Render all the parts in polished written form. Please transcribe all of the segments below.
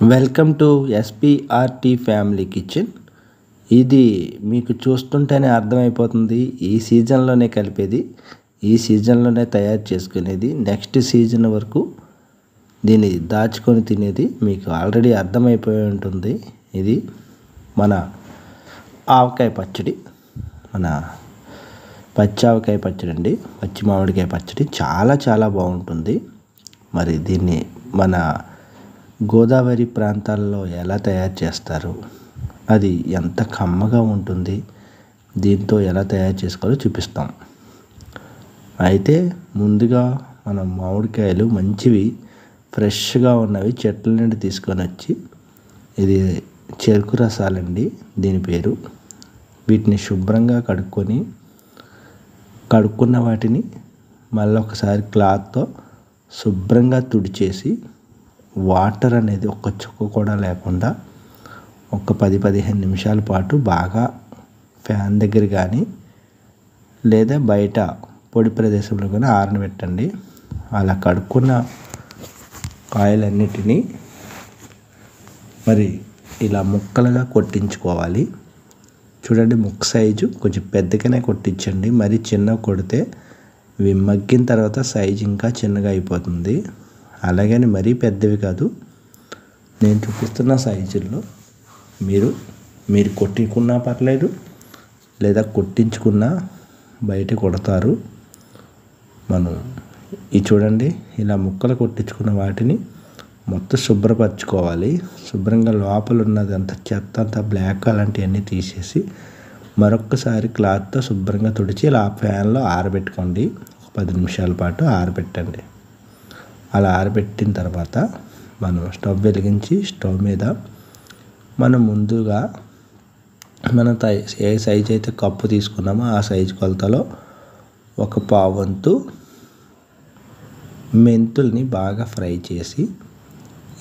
Welcome to SPRT family kitchen. ఇది మీకు చూస్తుంటేనే అర్థమైపోతుంది, ఈ సీజన్లోనే కలిపేది, ఈ సీజన్లోనే తయారు చేసుకునేది, నెక్స్ట్ సీజన్ వరకు దీన్ని దాచుకొని తినేది మీకు ఆల్రెడీ అర్థమైపోయి ఉంటుంది. ఇది మన ఆవకాయ పచ్చడి, మన పచ్చి ఆవకాయ పచ్చడి అండి, పచ్చి మామిడికాయ పచ్చడి చాలా చాలా బాగుంటుంది. మరి దీన్ని మన గోదావరి ప్రాంతాల్లో ఎలా తయారు చేస్తారు, అది ఎంత కమ్మగా ఉంటుంది, దీంతో ఎలా తయారు చేసుకోవాలో చూపిస్తాం. అయితే ముందుగా మనం మామిడికాయలు మంచివి ఫ్రెష్గా ఉన్నవి చెట్ల నుండి తీసుకొని వచ్చి, ఇది చెరుకు రసాలండి దీని పేరు. వీటిని శుభ్రంగా కడుక్కున్న వాటిని మళ్ళీ ఒకసారి క్లాత్తో శుభ్రంగా తుడిచేసి, వాటర్ అనేది ఒక్క చుక్క కూడా లేకుండా ఒక 10-15 నిమిషాల పాటు బాగా ఫ్యాన్ దగ్గర కానీ లేదా బయట పొడి ప్రదేశంలో కానీ ఆరబెట్టండి. అలా కడుక్కున్న కాయలన్నిటినీ మరి ఇలా ముక్కలుగా కొట్టించుకోవాలి. చూడండి, ముక్క సైజు కొంచెం పెద్దగానే కొట్టించండి, మరి చిన్నగా కొడితే ఇవి మగ్గిన తర్వాత సైజు ఇంకా చిన్నగా అయిపోతుంది. అలాగని మరీ పెద్దవి కాదు, నేను చూపిస్తున్న సైజుల్లో మీరు కొట్టుకున్నా పర్లేదు, లేదా కొట్టించుకున్నా బయట కొడతారు. మనం ఇది చూడండి, ఇలా ముక్కలు కొట్టించుకున్న వాటిని మొత్తం శుభ్రపరచుకోవాలి. శుభ్రంగా లోపల ఉన్నదంతా చెత్త అంతా బ్లాక్ అలాంటివన్నీ తీసేసి మరొక్కసారి క్లాత్తో శుభ్రంగా తుడిచి ఇలా ఫ్యాన్లో ఆరబెట్టుకోండి. 10 నిమిషాల పాటు ఆరబెట్టండి. అలా ఆరబెట్టిన తర్వాత మనం స్టవ్ వెలిగించి, స్టవ్ మీద మనం ముందుగా ఏ సైజు అయితే కప్పు తీసుకున్నామో ఆ సైజు కొలతలో ఒక పావంతు మెంతుల్ని బాగా ఫ్రై చేసి,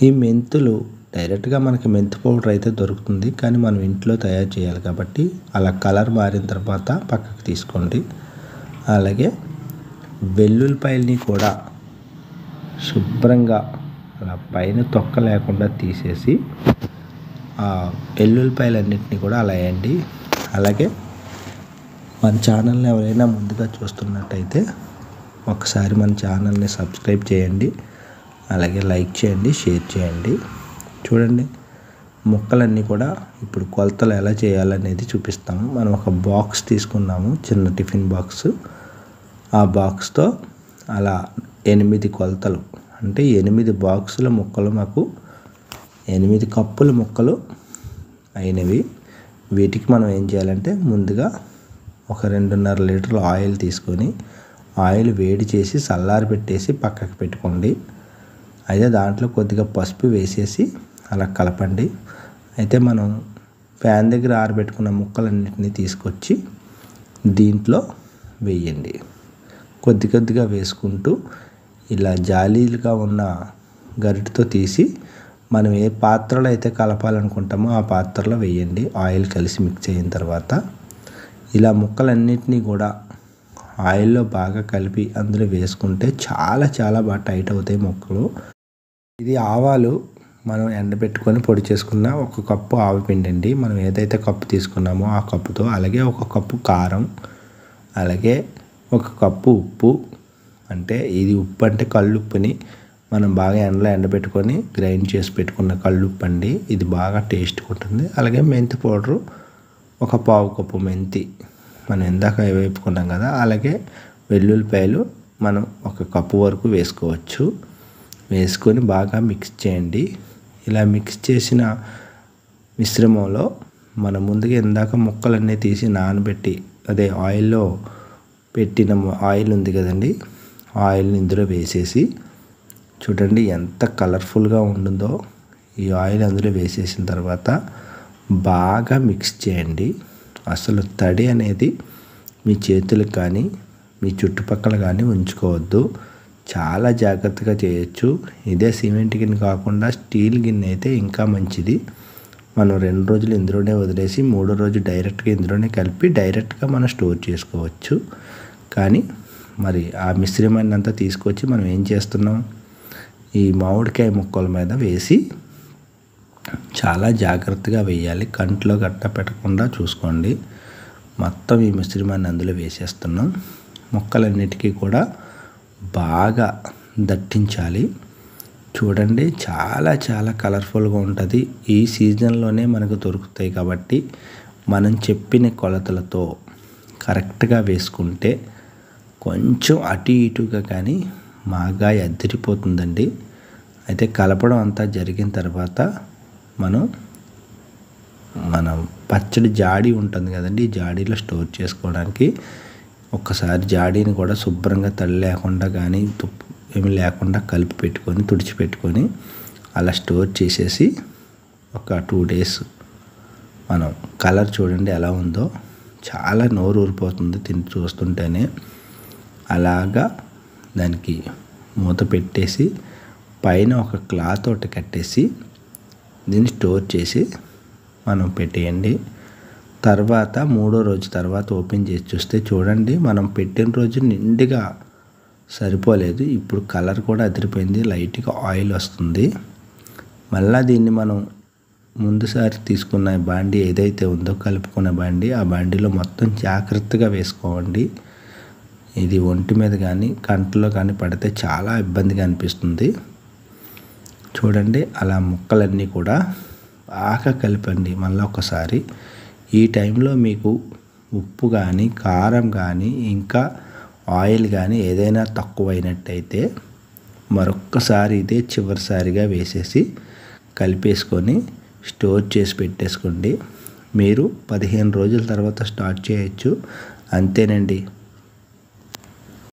ఈ మెంతులు డైరెక్ట్గా మనకి మెంతి పౌడర్ అయితే దొరుకుతుంది, కానీ మనం ఇంట్లో తయారు చేయాలి కాబట్టి అలా కలర్ మారిన తర్వాత పక్కకు తీసుకోండి. అలాగే వెల్లుల్లిపాయలని కూడా శుభ్రంగా అలా పైన తొక్క లేకుండా తీసేసి ఆ వెల్లుల్లిపాయలన్నింటినీ కూడా అలా వేయండి. అలాగే మన ఛానల్ని ఎవరైనా ముందుగా చూస్తున్నట్టయితే ఒకసారి మన ఛానల్ని సబ్స్క్రైబ్ చేయండి, అలాగే లైక్ చేయండి, షేర్ చేయండి. చూడండి, ముక్కలన్నీ కూడా ఇప్పుడు కొలతలు ఎలా చేయాలనేది చూపిస్తాము. మనం ఒక బాక్స్ తీసుకున్నాము, చిన్న టిఫిన్ బాక్స్. ఆ బాక్స్తో అలా 8 కొలతలు, అంటే 8 బాక్సుల ముక్కలు, మాకు 8 కప్పుల ముక్కలు అయినవి. వీటికి మనం ఏం చేయాలంటే ముందుగా ఒక 2.5 లీటర్ల ఆయిల్ తీసుకొని, ఆయిల్ వేడి చేసి చల్లారి పెట్టేసి పక్కకు పెట్టుకోండి. అయితే దాంట్లో కొద్దిగా పసుపు వేసేసి అలా కలపండి. అయితే మనం ఫ్యాన్ దగ్గర ఆరబెట్టుకున్న ముక్కలన్నింటినీ తీసుకొచ్చి దీంట్లో వేయండి. కొద్దిగా వేసుకుంటూ ఇలా జాలీలుగా ఉన్న గరిటెతో తీసి మనం ఏ పాత్రలో అయితే కలపాలనుకుంటామో ఆ పాత్రలో వేయండి. ఆయిల్ కలిసి మిక్స్ అయిన తర్వాత ఇలా ముక్కలన్నింటినీ కూడా ఆయిల్లో బాగా కలిపి అందులో వేసుకుంటే చాలా చాలా బాగా టైట్ అవుతాయి ముక్కలు. ఇది ఆవాలు మనం ఎండబెట్టుకొని పొడి చేసుకున్న 1 కప్పు ఆవపిండి అండి. మనం ఏదైతే కప్పు తీసుకున్నామో ఆ కప్పుతో, అలాగే 1 కప్పు కారం, అలాగే 1 కప్పు ఉప్పు. అంటే ఇది ఉప్పు అంటే కల్లుప్పుని మనం బాగా ఎండలో ఎండబెట్టుకొని గ్రైండ్ చేసి పెట్టుకున్న కల్లుప్పు అండి. ఇది బాగా టేస్ట్గా ఉంటుంది. అలాగే మెంతి పౌడరు 1 పావు కప్పు మెంతి మనం ఇందాక వేపుకున్నాం కదా. అలాగే వెల్లుల్లిపాయలు మనం 1 కప్పు వరకు వేసుకోవచ్చు. వేసుకొని బాగా మిక్స్ చేయండి. ఇలా మిక్స్ చేసిన మిశ్రమంలో మనం ముందుగా ఇందాక ముక్కలన్నీ తీసి నానబెట్టి, అదే ఆయిల్లో పెట్టిన ఆయిల్ ఉంది కదండి, ఆయిల్ని ఇందులో వేసేసి చూడండి ఎంత కలర్ఫుల్గా ఉంటుందో. ఈ ఆయిల్ అందులో వేసేసిన తర్వాత బాగా మిక్స్ చేయండి. అసలు తడి అనేది మీ చేతులకు కానీ మీ చుట్టుపక్కల కానీ ఉంచుకోవద్దు. చాలా జాగ్రత్తగా చేయొచ్చు. ఇదే సిమెంట్ గిన్నె కాకుండా స్టీల్ గిన్నె అయితే ఇంకా మంచిది. మనం 2 రోజులు ఇందులోనే వదిలేసి 3వ రోజు డైరెక్ట్గా ఇందులోనే కలిపి డైరెక్ట్గా మనం స్టోర్ చేసుకోవచ్చు. కానీ మరి ఆ మిశ్రమాన్ని అంతా తీసుకొచ్చి మనం ఏం చేస్తున్నాం, ఈ మామిడికాయ ముక్కల మీద వేసి చాలా జాగ్రత్తగా వేయాలి, కంట్లో గట్ట పెట్టకుండా చూసుకోండి. మొత్తం ఈ మిశ్రమాన్ని అందులో వేసేస్తున్నాం. ముక్కలన్నిటికీ కూడా బాగా దట్టించాలి. చూడండి, చాలా చాలా కలర్ఫుల్గా ఉంటుంది. ఈ సీజన్లోనే మనకు దొరుకుతాయి కాబట్టి మనం చెప్పిన కొలతలతో కరెక్ట్గా వేసుకుంటే కొంచెం అటు ఇటుగా కానీ మాగాయ అదిరిపోతుందండి. అయితే కలపడం అంతా జరిగిన తర్వాత మనం పచ్చడి జాడీ ఉంటుంది కదండి, ఈ జాడీలో స్టోర్ చేసుకోవడానికి ఒక్కసారి జాడీని కూడా శుభ్రంగా తడి లేకుండా కానీ తుప్పు ఏమి లేకుండా కలిపి పెట్టుకొని తుడిచిపెట్టుకొని అలా స్టోర్ చేసేసి ఒక 2 days మనం కలర్ చూడండి ఎలా ఉందో, చాలా నోరు ఊరిపోతుంది చూస్తుంటేనే. అలాగా దానికి మూత పెట్టేసి పైన ఒక క్లాత్ ఒకటి కట్టేసి దీన్ని స్టోర్ చేసి మనం పెట్టేయండి. తర్వాత 3వ రోజు తర్వాత ఓపెన్ చేసి చూస్తే చూడండి, మనం పెట్టిన రోజు నిండుగా సరిపోలేదు. ఇప్పుడు కలర్ కూడా అదిరిపోయింది, లైట్గా ఆయిల్ వస్తుంది. మళ్ళీ దీన్ని మనం ముందుసారి తీసుకున్న బాండీ ఏదైతే ఉందో కలుపుకున్న బాండీ, ఆ బాండీలో మొత్తం జాగ్రత్తగా వేసుకోండి. ఇది ఒంటి మీద కానీ కంట్లో కానీ పడితే చాలా ఇబ్బందిగా అనిపిస్తుంది. చూడండి, అలా ముక్కలన్నీ కూడా బాగా కలిపండి. మళ్ళీ ఒకసారి ఈ టైంలో మీకు ఉప్పు కానీ కారం కానీ ఇంకా ఆయిల్ కానీ ఏదైనా తక్కువైనట్టయితే మరొక్కసారి ఇదే చివరిసారిగా వేసేసి కలిపేసుకొని స్టోర్ చేసి పెట్టేసుకోండి. మీరు 15 రోజుల తర్వాత స్టార్ట్ చేయొచ్చు. అంతేనండి.